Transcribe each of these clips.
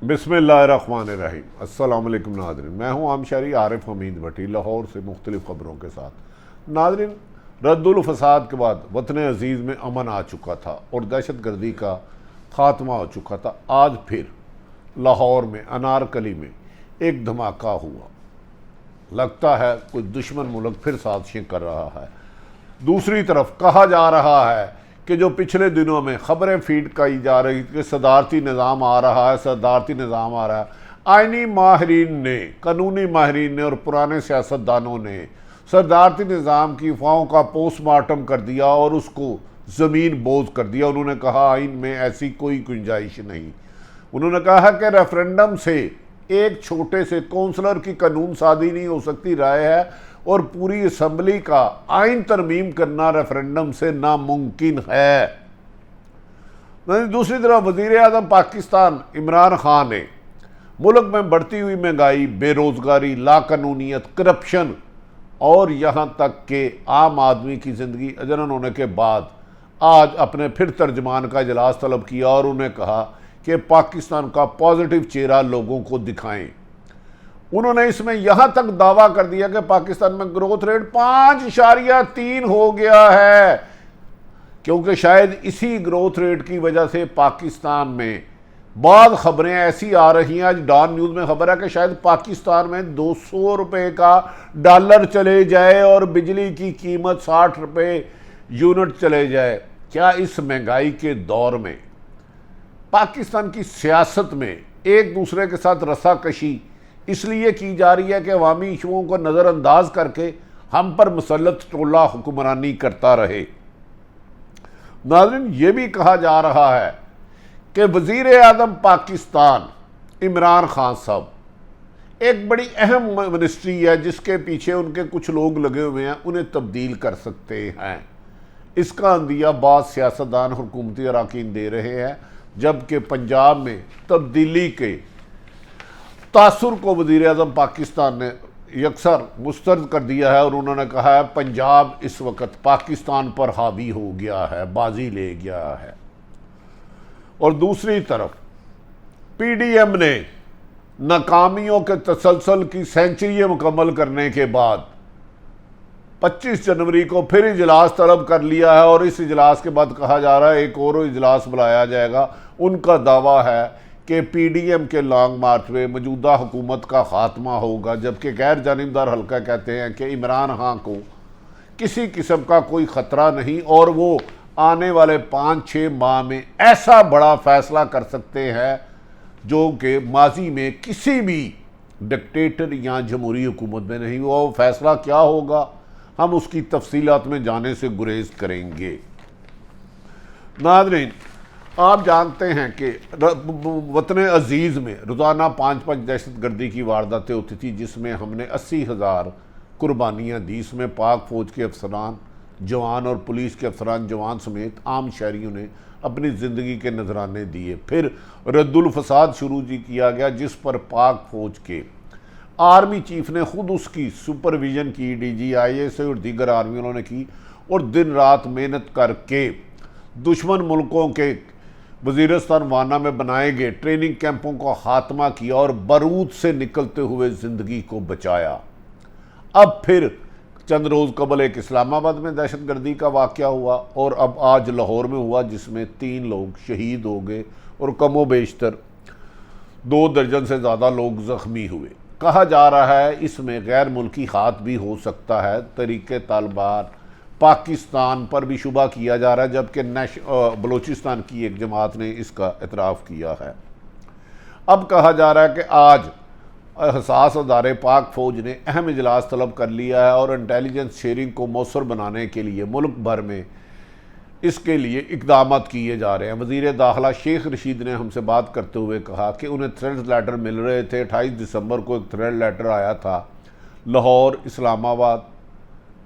बिस्मिल्लाहिर्रहमानिर्रहीम। अस्सलाम वालेकुम नाज़रीन, मैं हूँ आमशरी आरिफ हमीद भट्टी लाहौर से मुख्तलिफ़ ख़बरों के साथ। नाज़रीन, रद्दुल फसाद के बाद वतन अज़ीज़ में अमन आ चुका था और दहशत गर्दी का ख़ात्मा हो चुका था। आज फिर लाहौर में अनारकली में एक धमाका हुआ। लगता है कोई दुश्मन मुल्क फिर साजिशें कर रहा है। दूसरी तरफ कहा जा रहा है कि जो पिछले दिनों में ख़बरें फीड की जा रही थी कि सदारती निज़ाम आ रहा है, सदारती निज़ाम आ रहा है, आइनी माहिरीन ने, कानूनी माहिरीन ने और पुराने सियासतदानों ने सदारती निज़ाम की अफवाहों का पोस्टमार्टम कर दिया और उसको ज़मीन बोझ कर दिया। उन्होंने कहा आइन में ऐसी कोई गुंजाइश नहीं। उन्होंने कहा कि रेफरेंडम से एक छोटे से कौंसलर की कानून साजी नहीं हो सकती राय है और पूरी असम्बली का आइन तरमीम करना रेफरेंडम से नामुमकिन है। दूसरी तरफ वज़ीर आज़म पाकिस्तान इमरान खान ने मुल्क में बढ़ती हुई महंगाई, बेरोज़गारी, लाकानूनियत, करप्शन और यहाँ तक के आम आदमी की ज़िंदगी अजरन होने के बाद आज अपने फिर तर्जमान का इजलास तलब किया और उन्हें कहा कि पाकिस्तान का पॉजिटिव चेहरा लोगों को दिखाएं। उन्होंने इसमें यहां तक दावा कर दिया कि पाकिस्तान में ग्रोथ रेट 5.3 हो गया है, क्योंकि शायद इसी ग्रोथ रेट की वजह से पाकिस्तान में बाद खबरें ऐसी आ रही हैं। आज डॉन न्यूज़ में खबर है कि शायद पाकिस्तान में 200 रुपये का डॉलर चले जाए और बिजली की कीमत 60 रुपये यूनिट चले जाए। क्या इस महंगाई के दौर में पाकिस्तान की सियासत में एक दूसरे के साथ रस्साकशी इसलिए की जा रही है कि अवामी इशुओं को नज़रअंदाज करके हम पर मुसल्लत टोला हुक्मरानी करता रहे? नाज़रीन, ये भी कहा जा रहा है कि वज़ीर आज़म पाकिस्तान इमरान खान साहब एक बड़ी अहम मिनिस्ट्री है जिसके पीछे उनके कुछ लोग लगे हुए हैं, उन्हें तब्दील कर सकते हैं। इसका अंदिया बाद सियासतदान हुकूमती अरकान दे रहे हैं, जबकि पंजाब में तब्दीली के तासुर को वज़ीर आज़म पाकिस्तान ने यकसर मुस्तरद कर दिया है और उन्होंने कहा है पंजाब इस वक्त पाकिस्तान पर हावी हो गया है, बाजी ले गया है। और दूसरी तरफ पीडीएम ने नाकामियों के तसलसल की सेंचुरी मुकम्मल करने के बाद 25 जनवरी को फिर इजलास तलब कर लिया है और इस इजलास के बाद कहा जा रहा है एक और इजलास बुलाया जाएगा। उनका दावा है कि पीडीएम के लॉन्ग मार्च में मौजूदा हुकूमत का खात्मा होगा, जबकि गैर जानिबदार हल्का कहते हैं कि इमरान खान को किसी किस्म का कोई ख़तरा नहीं और वो आने वाले 5-6 माह में ऐसा बड़ा फैसला कर सकते हैं जो कि माजी में किसी भी डिक्टेटर या जमहूरी हुकूमत में नहीं हुआ। वो फैसला क्या होगा हम उसकी तफसीलात में जाने से गुरेज करेंगे। नाज़रीन, आप जानते हैं कि वतन अजीज़ में रोज़ाना 5-5 दहशत गर्दी की वारदातें होती थी, जिसमें हमने 80,000 कुर्बानियाँ दी। इसमें पाक फ़ौज के अफसरान जवान और पुलिस के अफसरान जवान समेत आम शहरियों ने अपनी ज़िंदगी के नजराने दिए। फिर रद्दुल फसाद शुरू किया गया, जिस पर पाक फ़ौज के आर्मी चीफ ने खुद उसकी सुपरविज़न की, DGIA और दीगर आर्मियों ने की और दिन रात मेहनत करके दुश्मन मुल्कों के वज़ीरिस्तान वाना में बनाए गए ट्रेनिंग कैंपों का खात्मा किया और बारूद से निकलते हुए ज़िंदगी को बचाया। अब फिर चंद रोज़ कबल एक इस्लामाबाद में दहशत गर्दी का वाक़या हुआ और अब आज लाहौर में हुआ, जिसमें 3 लोग शहीद हो गए और कमो बेशतर 2 दर्जन से ज़्यादा लोग ज़ख्मी हुए। कहा जा रहा है इसमें गैर मुल्की हाथ भी हो सकता है। तरीके तालिबान पाकिस्तान पर भी शुबा किया जा रहा है, जबकि बलूचिस्तान की एक जमात ने इसका एतराफ़ किया है। अब कहा जा रहा है कि आज हसास अदारे पाक फ़ौज ने अहम इजलास तलब कर लिया है और इंटेलिजेंस शेयरिंग को मौसर बनाने के लिए मुल्क भर में इसके लिए इक़दाम किए जा रहे हैं। वज़ीर दाखिला शेख रशीद ने हमसे बात करते हुए कहा कि उन्हें थ्रेड लेटर मिल रहे थे। 28 दिसंबर को एक थ्रेड लेटर आया था। लाहौर, इस्लामाबाद,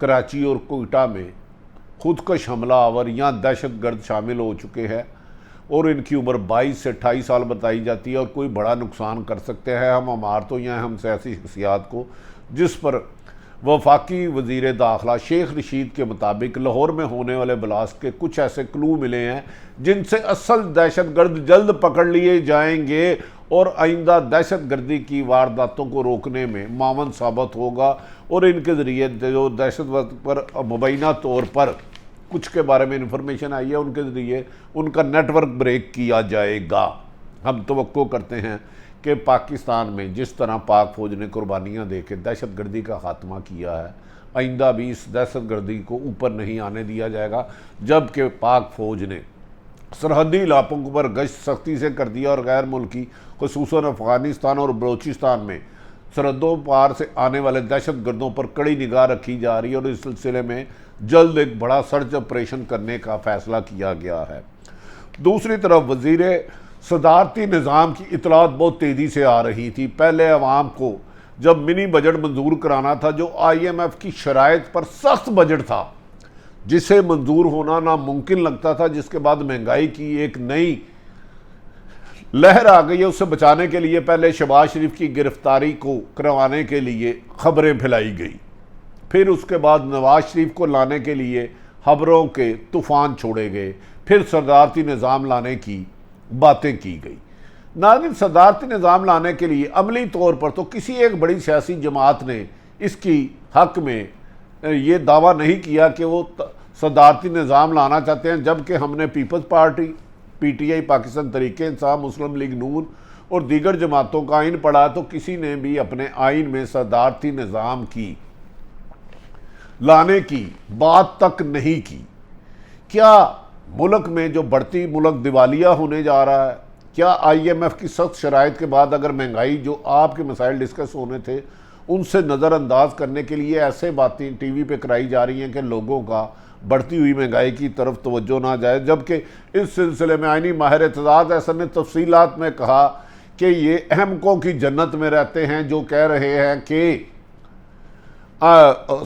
कराची और कोयटा में खुदकश हमला आवर या दहशत गर्द शामिल हो चुके हैं और इनकी उम्र 22 से 28 साल बताई जाती है और कोई बड़ा नुकसान कर सकते हैं। हम इमारतों या हम सियासी शख्सियात को, जिस पर वफाकी वज़ीर दाखिला शेख रशीद के मुताबिक लाहौर में होने वाले ब्लास्ट के कुछ ऐसे क्लू मिले हैं जिनसे असल दहशत गर्द जल्द पकड़ लिए जाएंगे और आइंदा दहशत गर्दी की वारदातों को रोकने में मावन साबित होगा और इनके ज़रिए जो दहशतवाद पर मुबैना तौर पर कुछ के बारे में इंफॉर्मेशन आई है उनके ज़रिए उनका नेटवर्क ब्रेक किया जाएगा। हम तवक्को करते हैं कि पाकिस्तान में जिस तरह पाक फ़ौज ने कुर्बानियाँ दे के दहशत गर्दी का ख़ात्मा किया है, आइंदा भी इस दहशत गर्दी को ऊपर नहीं आने दिया जाएगा। जबकि पाक फ़ौज ने सरहदी इलाकों पर गश्त सख्ती से कर दिया और गैर मुल्की खुसूसन अफ़गानिस्तान और बलूचिस्तान में सरहदों पार से आने वाले दहशत गर्दों पर कड़ी निगाह रखी जा रही है और इस सिलसिले में जल्द एक बड़ा सर्च ऑपरेशन करने का फैसला किया गया है। दूसरी तरफ वज़ीर सदारती निज़ाम की इतलात बहुत तेज़ी से आ रही थी। पहले अवाम को जब मिनी बजट मंजूर कराना था जो IMF की शराइत पर सख्त बजट था जिसे मंजूर होना नामुमकिन लगता था, जिसके बाद महंगाई की एक नई लहर आ गई है, उससे बचाने के लिए पहले शहबाज शरीफ की गिरफ्तारी को करवाने के लिए खबरें फैलाई गई, फिर उसके बाद नवाज शरीफ को लाने के लिए खबरों के तूफान छोड़े गए, फिर सदारती निज़ाम लाने की बातें की गई। नाज़रीन, सदारती निज़ाम लाने के लिए अमली तौर पर तो किसी एक बड़ी सियासी जमात ने इसकी हक में ये दावा नहीं किया कि वो सदारती निज़ाम लाना चाहते हैं, जबकि हमने peoples party, PTI, Pakistan Tehreek Insaf, मुस्लिम लीग नून और दीगर जमातों का आइन पढ़ा तो किसी ने भी अपने आइन में सदारती निज़ाम की लाने की बात तक नहीं की। क्या मुल्क में जो बढ़ती मुल्क दिवालिया होने जा रहा है, क्या IMF की सख्त शराइत के बाद अगर महंगाई जो आपके मसाइल डिस्कस होने थे उनसे नज़रअंदाज करने के लिए ऐसे बातें TV पे कराई जा रही हैं कि लोगों का बढ़ती हुई महंगाई की तरफ तवज्जो ना जाए, जबकि इस सिलसिले में आइनी माहिर एतजाज़ अहसन ने तफसीलात में कहा कि ये अहमकों की जन्नत में रहते हैं जो कह रहे हैं कि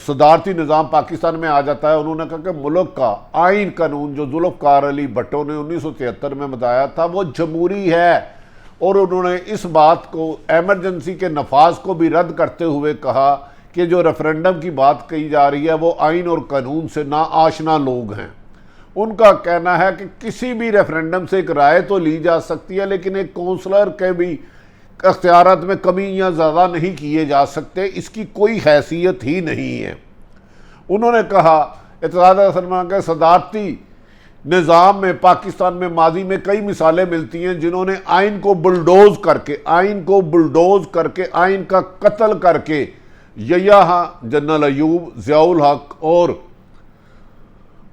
सदारती निज़ाम पाकिस्तान में आ जाता है। उन्होंने कहा कि मुल्क का आइन कानून जो जुल्फ़िकार अली भट्टो ने 1973 में बताया था वो जमहूरी है, और उन्होंने इस बात को एमरजेंसी के नफाज को भी रद्द करते हुए कहा कि जो रेफरेंडम की बात कही जा रही है वो आइन और कानून से ना आशना लोग हैं। उनका कहना है कि किसी भी रेफरेंडम से एक राय तो ली जा सकती है, लेकिन एक काउंसलर के भी अख्तियारात में कमी या ज़्यादा नहीं किए जा सकते, इसकी कोई हैसियत ही नहीं है। उन्होंने कहा के सदारती निज़ाम में पाकिस्तान में माजी में कई मिसालें मिलती हैं जिन्होंने आइन को बुलडोज करके आइन का कत्ल करके यह्या जनरल अयूब, ज़ियाउल हक और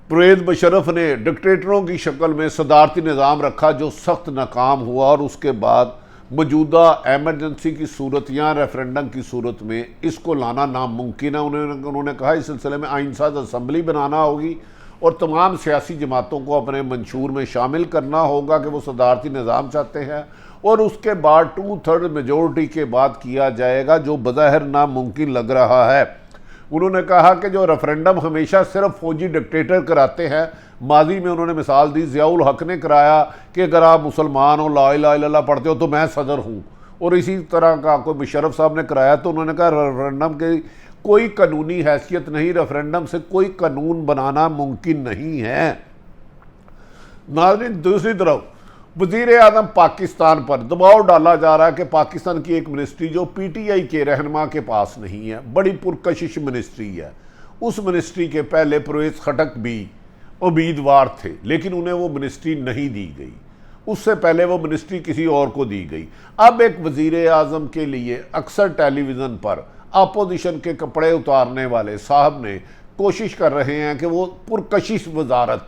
परवेज़ मुशर्रफ ने डिक्टेटरों की शक्ल में सदारती निज़ाम रखा जो सख्त नाकाम हुआ, और उसके बाद मौजूदा एमरजेंसी की सूरत या रेफरेंडम की सूरत में इसको लाना नामुमकिन है। उन्होंने कहा इस सिलसिले में आइनसाज असम्बली बनाना होगी और तमाम सियासी जमातों को अपने मंशूर में शामिल करना होगा कि वो सदारती निज़ाम चाहते हैं, और उसके बाद 2/3 मेजोरिटी के बाद किया जाएगा जो बज़ाहिर नामुमकिन लग रहा है। उन्होंने कहा कि जो रेफरेंडम हमेशा सिर्फ फौजी डिक्टेटर कराते हैं, माजी में उन्होंने मिसाल दी, ज़ियाउल हक ने कराया कि अगर आप मुसलमान हो, ला इलाहा इल्लल्लाह पढ़ते हो तो मैं सदर हूँ, और इसी तरह का कोई मुशर्रफ साहब ने कराया तो उन्होंने कहा रेफरेंडम की कोई कानूनी हैसियत नहीं, रेफरेंडम से कोई कानून बनाना मुमकिन नहीं है। नाज़रीन, दूसरी तरफ वज़ीर आज़म पाकिस्तान पर दबाव डाला जा रहा है कि पाकिस्तान की एक मिनिस्ट्री जो PTI के रहनुमा के पास नहीं है, बड़ी पुरकशिश मिनिस्ट्री है, उस मिनिस्ट्री के पहले परवेज़ खटक भी उम्मीदवार थे लेकिन उन्हें वो मिनिस्ट्री नहीं दी गई, उससे पहले वो मिनिस्ट्री किसी और को दी गई। अब एक वज़ीर आज़म के लिए अक्सर टेलीविज़न पर अपोजिशन के कपड़े उतारने वाले साहब ने कोशिश कर रहे हैं कि वो पुरकशिश वजारत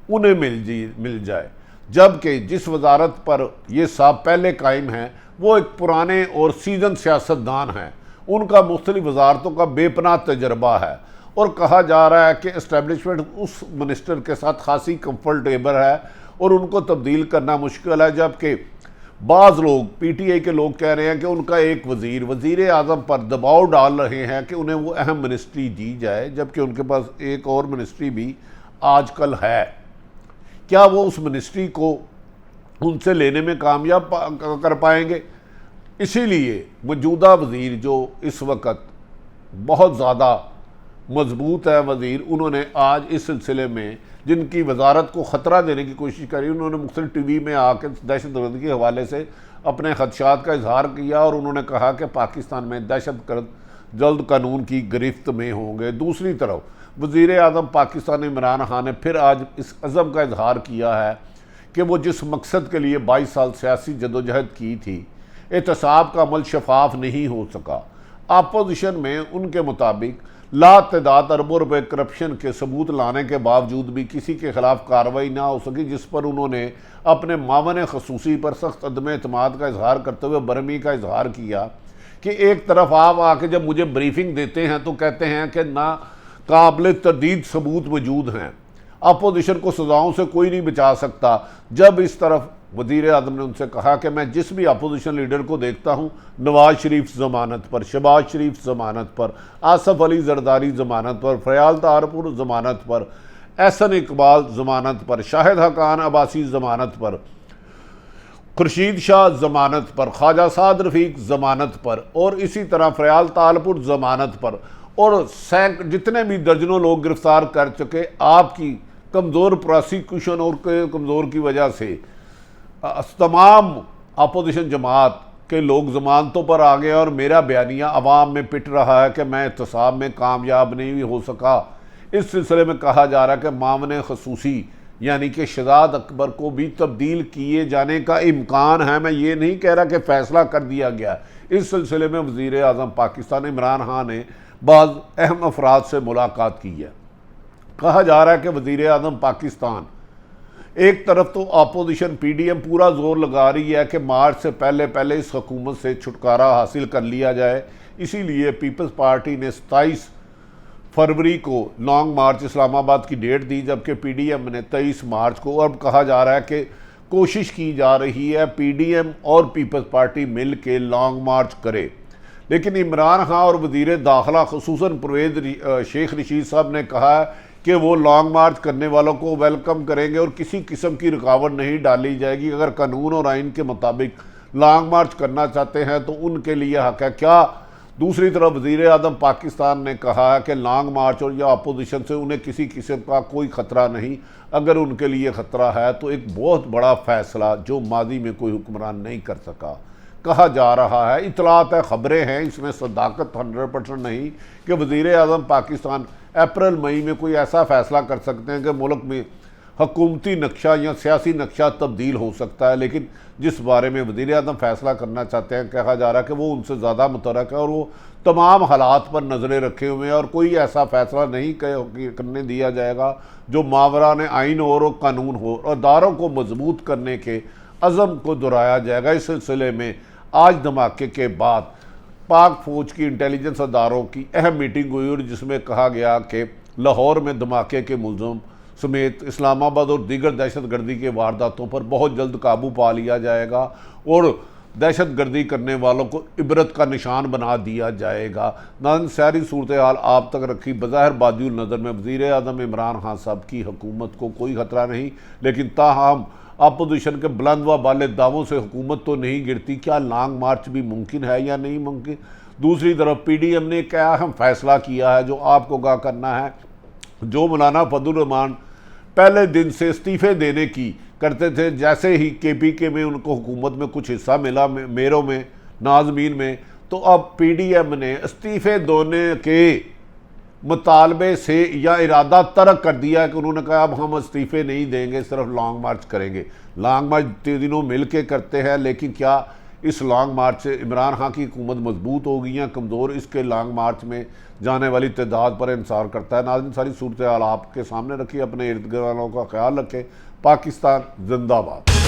उन्हें मिल जाए, जबकि जिस वजारत पर ये साहब पहले कायम हैं वो एक पुराने और सीजन सियासतदान हैं, उनका मुख्तलिफ वजारतों का बेपनाह तजर्बा है, और कहा जा रहा है कि इस्टेब्लिशमेंट उस मिनिस्टर के साथ खासी कंफर्टेबल है और उनको तब्दील करना मुश्किल है। जबकि बाज़ लोग PTI के लोग कह रहे हैं कि उनका एक वज़ीर आज़म पर दबाव डाल रहे हैं कि उन्हें वो अहम मिनिस्ट्री दी जाए, जबकि उनके पास एक और मिनिस्ट्री भी आजकल है। क्या वो उस मिनिस्ट्री को उनसे लेने में कामयाब कर पाएंगे? इसीलिए मौजूदा वज़ीर जो इस वक्त बहुत ज़्यादा मजबूत है वज़ीर, उन्होंने आज इस सिलसिले में जिनकी वजारत को ख़तरा देने की कोशिश करी, उन्होंने मुख्तलिफ TV में आकर दहशतगर्दी के हवाले से अपने खदशात का इजहार किया और उन्होंने कहा कि पाकिस्तान में दहशतगर्द जल्द कानून की गिरफ्त में होंगे। दूसरी तरफ वज़ीर आज़म पाकिस्तान इमरान खान ने फिर आज इस अज़म का इजहार किया है कि वो जिस मकसद के लिए 22 साल सियासी जदोजहद की थी, एहतसाब का अमल शफाफ नहीं हो सका। अपोजिशन में उनके मुताबिक लातदाद अरबों रुपए करप्शन के सबूत लाने के बावजूद भी किसी के खिलाफ कार्रवाई ना हो सकी, जिस पर उन्होंने अपने मामले खसूसी पर सख्त अदम एतमाद का इजहार करते हुए बरहमी का इजहार किया कि एक तरफ आप आके जब मुझे ब्रीफिंग देते हैं तो कहते हैं कि ना काबिल तरदीद सबूत मौजूद हैं, अपोजिशन को सजाओं से कोई नहीं बचा सकता। जब इस तरफ वज़ीर आज़म ने उनसे कहा कि मैं जिस भी अपोजिशन लीडर को देखता हूँ, नवाज शरीफ ज़मानत पर, शहबाज शरीफ ज़मानत पर, आसफ अली जरदारी ज़मानत पर, फयाल तारपुर ज़मानत पर, एहसन इकबाल ज़मानत पर, शाहिद हकान अब्बासी ज़मानत पर, खुर्शीद शाह ज़मानत पर, ख्वाजा साद रफ़ीक ज़मानत पर और इसी तरह फयाल तारपुर ज़मानत पर और जितने भी दर्जनों लोग गिरफ्तार कर चुके, आपकी कमज़ोर प्रोसिक्यूशन और कमज़ोर की वजह से तमाम अपोजिशन जमात के लोग जमानतों पर आ गए और मेरा बयानिया अवाम में पिट रहा है कि मैं एहतसाब में कामयाब नहीं हो सका। इस सिलसिले में कहा जा रहा है कि मामले खसूसी यानी कि शहजाद अकबर को भी तब्दील किए जाने का इम्कान है। मैं ये नहीं कह रहा कि फ़ैसला कर दिया गया। इस सिलसिले में वज़ीर आज़म पाकिस्तान इमरान खान ने बाज़ अहम अफराद से मुलाकात की है। कहा जा रहा है कि वज़ीर आज़म पाकिस्तान एक तरफ तो अपोजिशन PDM पूरा जोर लगा रही है कि मार्च से पहले इस हुकूमत से छुटकारा हासिल कर लिया जाए, इसीलिए पीपल्स पार्टी ने 27 फरवरी को लॉन्ग मार्च इस्लामाबाद की डेट दी, जबकि PDM ने 23 मार्च को। अब कहा जा रहा है कि कोशिश की जा रही है PDM और पीपल्स पार्टी मिल के लॉन्ग मार्च करे, लेकिन इमरान खान और वज़ीर दाखिला खुसूसन परवेज़ शेख रशीद साहब ने कहा है कि वो लॉन्ग मार्च करने वालों को वेलकम करेंगे और किसी किस्म की रुकावट नहीं डाली जाएगी। अगर कानून और आइन के मुताबिक लॉन्ग मार्च करना चाहते हैं तो उनके लिए हक है। क्या दूसरी तरफ वज़ीर आज़म पाकिस्तान ने कहा है कि लॉन्ग मार्च और या अपोजिशन से उन्हें किसी किस्म का कोई ख़तरा नहीं, अगर उनके लिए ख़तरा है तो एक बहुत बड़ा फ़ैसला जो माजी में कोई हुक्मरान नहीं कर सका। कहा जा रहा है, इतलात है, ख़बरें हैं, इसमें सदाकत 100% नहीं कि वज़ीर आज़म पाकिस्तान अप्रैल मई में कोई ऐसा फ़ैसला कर सकते हैं कि मुल्क में हुकूमती नक्शा या सियासी नक्शा तब्दील हो सकता है। लेकिन जिस बारे में वज़ीर आज़म फ़ैसला करना चाहते हैं, कहा जा रहा है कि वो उनसे ज़्यादा मुतरक है और वो तमाम हालात पर नज़रें रखे हुए हैं और कोई ऐसा फ़ैसला नहीं करने दिया जाएगा जो मावरान आइन और कानून हो और अदारों को मजबूत करने के अज़म को दोहराया जाएगा। इस सिलसिले में आज धमाके के बाद पाक फ़ौज की इंटेलिजेंस अदारों की अहम मीटिंग हुई और जिसमें कहा गया कि लाहौर में धमाके के मुलज़म समेत इस्लामाबाद और दीगर दहशतगर्दी के वारदातों पर बहुत जल्द काबू पा लिया जाएगा और दहशतगर्दी करने वालों को इबरत का निशान बना दिया जाएगा। नाज़रीन, सारी सूरत हाल आप तक रखी। बज़ाहिर बादियुल नज़र में वज़ीर आज़म इमरान खान साहब की हुकूमत को कोई ख़तरा नहीं, लेकिन ताहम अपोजिशन के बुलंद व बाले दावों से हुकूमत तो नहीं गिरती। क्या लॉन्ग मार्च भी मुमकिन है या नहीं मुमकिन? दूसरी तरफ PDM ने क्या अहम फ़ैसला किया है जो आपको आगाह करना है। जो मौलाना फजलुर रहमान पहले दिन से इस्तीफ़े देने की करते थे, जैसे ही KPK में उनको हुकूमत में कुछ हिस्सा मिला, मेरों में, नाज़मीन में, तो अब PDM ने इस्तीफ़े देने के मुतालबे से या इरादा तर्क कर दिया है कि उन्होंने कहा अब हम इस्तीफ़े नहीं देंगे, सिर्फ लॉन्ग मार्च करेंगे। लॉन्ग मार्च तीनों मिल के करते हैं, लेकिन क्या इस लॉन्ग मार्च से इमरान खान की हुकूमत मजबूत होगी या कमज़ोर, इसके लॉन्ग मार्च में जाने वाली तादाद पर इंसार करता है। नाज़रीन, सारी सूरत हाल आपके सामने रखी, अपने इर्द गिर्द वालों का ख्याल रखें। पाकिस्तान जिंदाबाद।